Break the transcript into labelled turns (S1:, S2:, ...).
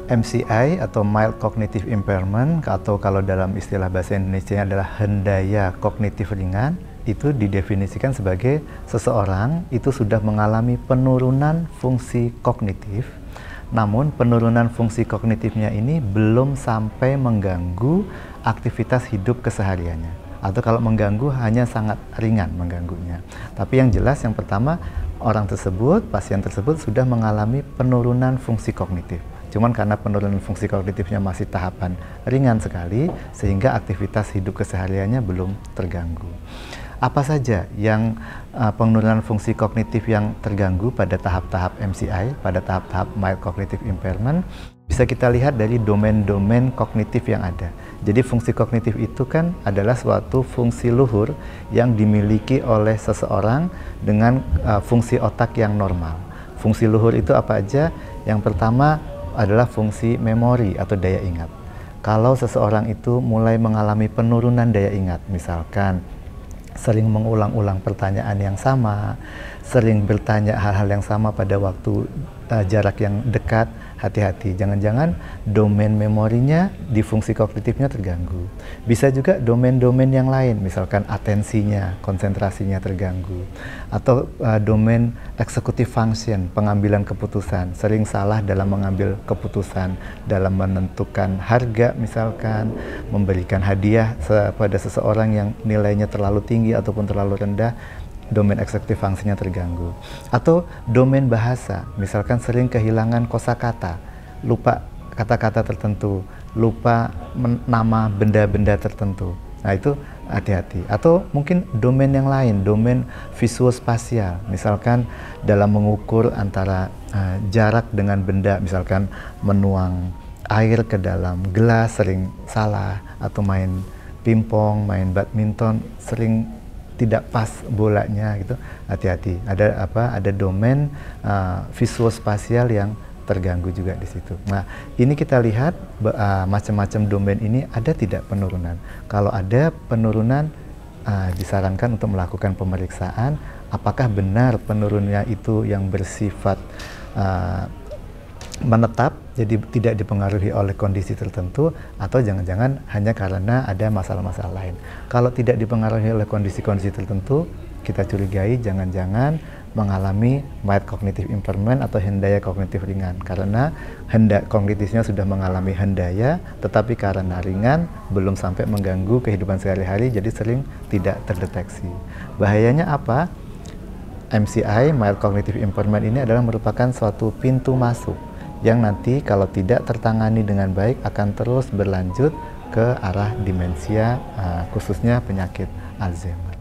S1: MCI atau Mild Cognitive Impairment, atau kalau dalam istilah bahasa Indonesia adalah hendaya kognitif ringan, itu didefinisikan sebagai seseorang itu sudah mengalami penurunan fungsi kognitif, namun penurunan fungsi kognitifnya ini belum sampai mengganggu aktivitas hidup kesehariannya, atau kalau mengganggu hanya sangat ringan mengganggunya. Tapi yang jelas yang pertama, orang tersebut, pasien tersebut sudah mengalami penurunan fungsi kognitif. Cuman karena penurunan fungsi kognitifnya masih tahapan ringan sekali, sehingga aktivitas hidup kesehariannya belum terganggu. Apa saja yang penurunan fungsi kognitif yang terganggu pada tahap-tahap MCI, pada tahap-tahap Mild Cognitive Impairment, bisa kita lihat dari domain-domain kognitif yang ada. Jadi fungsi kognitif itu kan adalah suatu fungsi luhur yang dimiliki oleh seseorang dengan fungsi otak yang normal. Fungsi luhur itu apa aja? Yang pertama adalah fungsi memori atau daya ingat. Kalau seseorang itu mulai mengalami penurunan daya ingat, misalkan sering mengulang-ulang pertanyaan yang sama, sering bertanya hal-hal yang sama pada waktu jarak yang dekat, hati-hati, jangan-jangan domain memorinya di fungsi kognitifnya terganggu. Bisa juga domain-domain yang lain, misalkan atensinya, konsentrasinya terganggu, atau domain executive function, pengambilan keputusan, sering salah dalam mengambil keputusan, dalam menentukan harga misalkan, memberikan hadiah pada seseorang yang nilainya terlalu tinggi ataupun terlalu rendah, domain eksekutif fungsinya terganggu. Atau domain bahasa, misalkan sering kehilangan kosakata, lupa kata-kata tertentu, lupa nama benda-benda tertentu. Nah itu hati-hati. Atau mungkin domain yang lain, domain visuospasial, misalkan dalam mengukur antara jarak dengan benda, misalkan menuang air ke dalam gelas sering salah, atau main pingpong, main badminton sering tidak pas bolanya gitu, hati-hati. Ada domain visuospasial yang terganggu juga di situ. Nah, ini kita lihat macam-macam domain ini ada tidak penurunan. Kalau ada penurunan, disarankan untuk melakukan pemeriksaan apakah benar penurunannya itu yang bersifat menetap, jadi tidak dipengaruhi oleh kondisi tertentu, atau jangan-jangan hanya karena ada masalah-masalah lain. Kalau tidak dipengaruhi oleh kondisi-kondisi tertentu, kita curigai jangan-jangan mengalami Mild Cognitive Impairment atau hendaya kognitif ringan, karena kognitifnya sudah mengalami hendaya, tetapi karena ringan belum sampai mengganggu kehidupan sehari-hari, jadi sering tidak terdeteksi. Bahayanya apa? MCI, Mild Cognitive Impairment ini adalah merupakan suatu pintu masuk yang nanti kalau tidak tertangani dengan baik akan terus berlanjut ke arah demensia, khususnya penyakit Alzheimer.